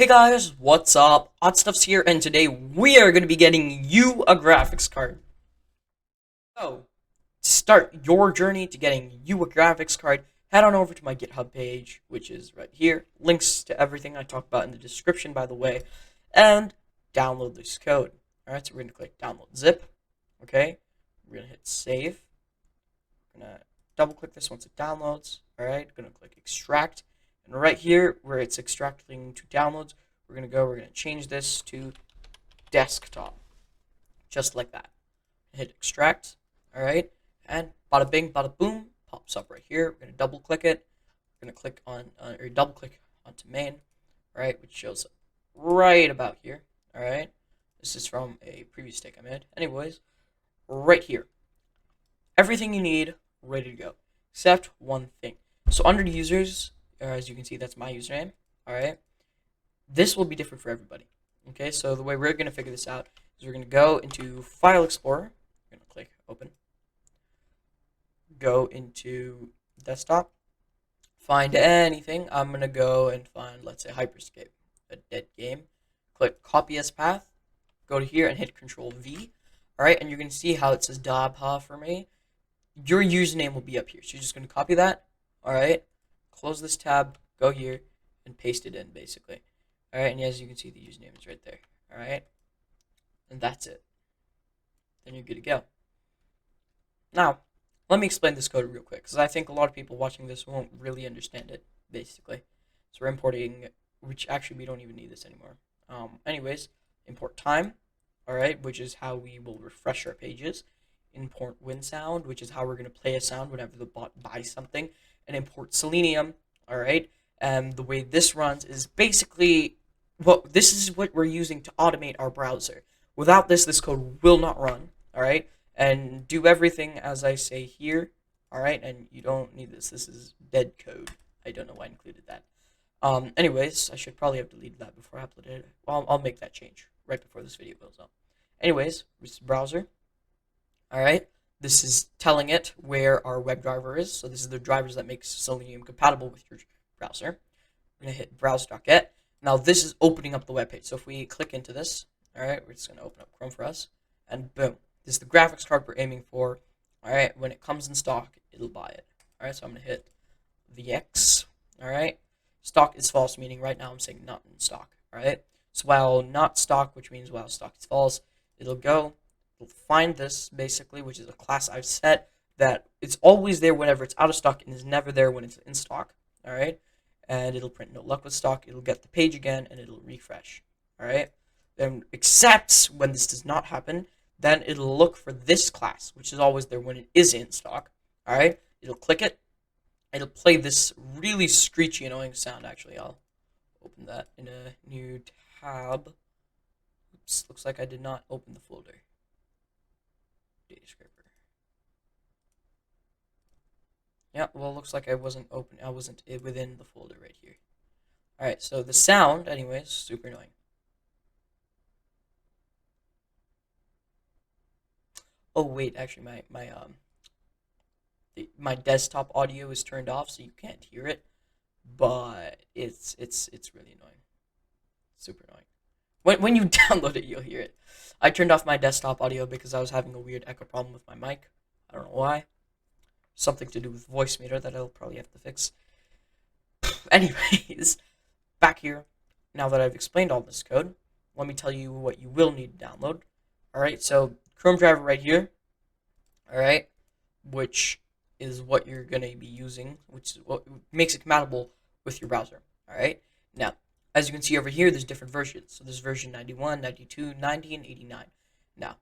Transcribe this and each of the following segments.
Hey guys, what's up? Odd Stuff's here, and today we are going to be getting you a graphics card. So, to start your journey to getting you a graphics card, head on over to my GitHub page, which is right here. Links to everything I talk about in the description, by the way, and download this code. Alright, so we're going to click download zip. Okay, we're going to hit save. We're going to double click this once it downloads. Alright, going to click extract. And right here, where it's extracting to downloads, we're going to change this to desktop. Just like that. Hit extract. Alright. And bada bing, bada boom, pops up right here. We're going to double click it. We're going to click on, or double click onto main. Alright, which shows up right about here. Alright. This is from a previous take I made. Anyways, right here. Everything you need, ready to go. Except one thing. So under the users, as you can see, that's my username. Alright. This will be different for everybody. Okay, so the way we're going to figure this out is we're going to go into File Explorer. We're going to click Open. Go into Desktop. Find anything. I'm going to go and find, let's say, Hyperscape, a dead game. Click Copy as Path. Go to here and hit Control V. Alright, and you're going to see how it says Dabha for me. Your username will be up here. So you're just going to copy that. Alright. Close this tab, go here, and paste it in, basically. Alright, and as you can see, the username is right there. Alright? And that's it. Then you're good to go. Now, let me explain this code real quick, because I think a lot of people watching this won't really understand it, basically. So we're importing, which actually we don't even need this anymore. Anyways, import time, alright, which is how we will refresh our pages. Import win sound, which is how we're going to play a sound whenever the bot buys something. And import selenium, alright? And the way this runs is basically, this is what we're using to automate our browser. Without this, this code will not run, alright? And do everything as I say here, alright? And you don't need this. This is dead code. I don't know why I included that. Anyways, I should probably have deleted that before I uploaded it. Well, I'll make that change right before this video goes up. Anyways, this is the browser, alright? This is telling it where our WebDriver is. So this is the drivers that make Selenium compatible with your browser. We're going to hit browse.get. Now this is opening up the web page. So if we click into this, all right, we're just going to open up Chrome for us. And boom, this is the graphics card we're aiming for. All right, when it comes in stock, it'll buy it. All right, so I'm going to hit the X. All right, stock is false, meaning right now I'm saying not in stock. All right, so while not stock, which means while stock is false, it'll go. Find this, basically, which is a class I've set that it's always there whenever it's out of stock and is never there when it's in stock, alright? And it'll print no luck with stock, it'll get the page again, and it'll refresh, alright? Then, except when this does not happen, then it'll look for this class, which is always there when it is in stock, alright? It'll click it, it'll play this really screechy, annoying sound, actually. I'll open that in a new tab. Oops, looks like I did not open the folder. Data scraper. Yeah, well, looks like I wasn't within the folder right here. Alright, so the sound, anyways, super annoying. Oh wait, actually my desktop audio is turned off, so you can't hear it. But it's really annoying. Super annoying. When you download it, you'll hear it. I turned off my desktop audio because I was having a weird echo problem with my mic. I don't know why. Something to do with voice meter that I'll probably have to fix. Anyways, back here. Now that I've explained all this code, let me tell you what you will need to download. Alright, so Chrome driver right here. Alright, which is what you're going to be using, which is what makes it compatible with your browser. Alright, now, as you can see over here, there's different versions. So there's version 91, 92, 90, and 89. Now,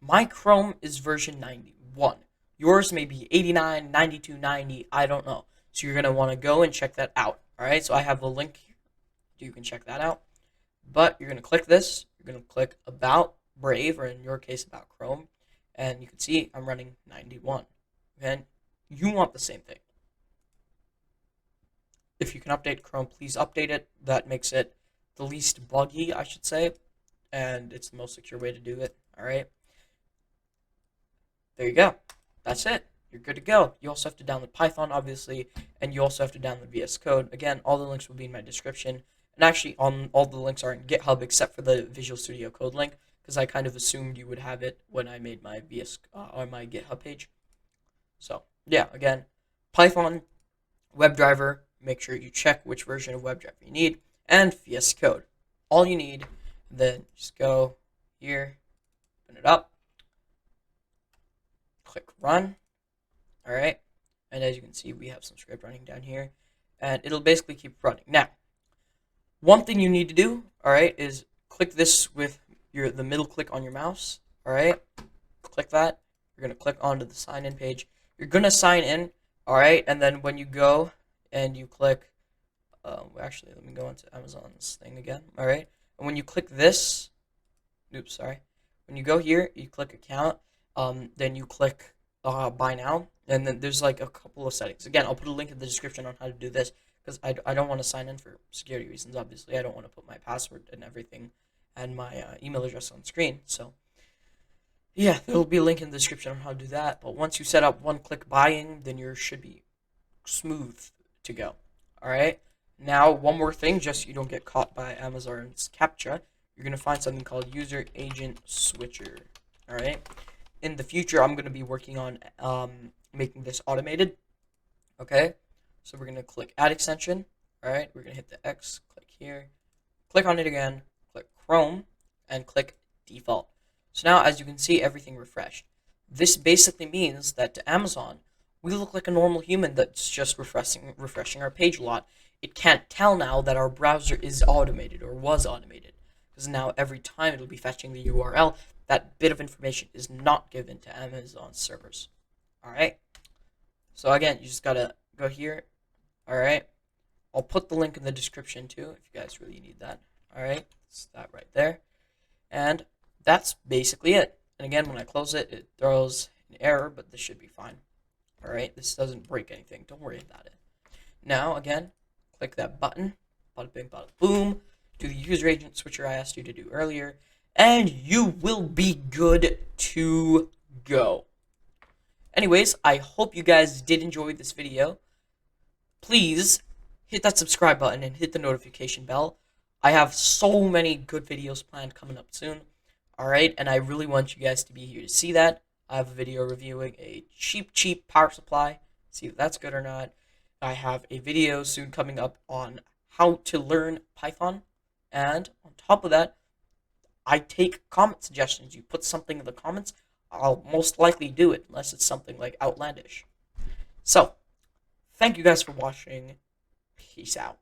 my Chrome is version 91. Yours may be 89, 92, 90, I don't know. So you're going to want to go and check that out. Alright, so I have a link here. You can check that out. But you're going to click this. You're going to click About Brave, or in your case, About Chrome. And you can see I'm running 91. And you want the same thing. If you can update Chrome, please update it. That makes it the least buggy, I should say. And it's the most secure way to do it. Alright. There you go. That's it. You're good to go. You also have to download Python, obviously. And you also have to download VS Code. Again, all the links will be in my description. And actually, all the links are in GitHub except for the Visual Studio Code link, because I kind of assumed you would have it when I made my on my GitHub page. So yeah, again, Python, WebDriver. Make sure you check which version of WebDriver you need, and VS Code. All you need. Then just go here, open it up, click Run. All right, and as you can see, we have some script running down here, and it'll basically keep running. Now, one thing you need to do, all right, is click this with the middle click on your mouse. All right, click that. You're gonna click onto the sign in page. You're gonna sign in, all right, and then when you go and you click, actually, let me go into Amazon's thing again. All right, and when you click this, oops, sorry. When you go here, you click account. Then you click buy now, and then there's like a couple of settings. Again, I'll put a link in the description on how to do this, because I don't want to sign in for security reasons. Obviously, I don't want to put my password and everything and my email address on screen. So yeah, there will be a link in the description on how to do that. But once you set up one-click buying, then you should be smooth to go. All right. Now, one more thing, just so you don't get caught by Amazon's CAPTCHA, you're gonna find something called User Agent Switcher. All right. In the future, I'm gonna be working on making this automated. Okay. So we're gonna click Add Extension. All right. We're gonna hit the X. Click here. Click on it again. Click Chrome, and click Default. So now, as you can see, everything refreshed. This basically means that to Amazon, we look like a normal human that's just refreshing our page a lot. It can't tell now that our browser is automated or was automated, because now every time it'll be fetching the URL, that bit of information is not given to Amazon servers. All right. So again, you just gotta go here. All right. I'll put the link in the description too, if you guys really need that. All right. It's that right there. And that's basically it. And again, when I close it, it throws an error, but this should be fine. All right. This doesn't break anything. Don't worry about it. Now, again, click that button. Bada bing, bada boom. Do the user agent switcher I asked you to do earlier, and you will be good to go. Anyways, I hope you guys did enjoy this video. Please hit that subscribe button and hit the notification bell. I have so many good videos planned coming up soon. Alright, and I really want you guys to be here to see that. I have a video reviewing a cheap power supply. See if that's good or not. I have a video soon coming up on how to learn Python. And on top of that, I take comment suggestions. You put something in the comments, I'll most likely do it, unless it's something like outlandish. So, thank you guys for watching. Peace out.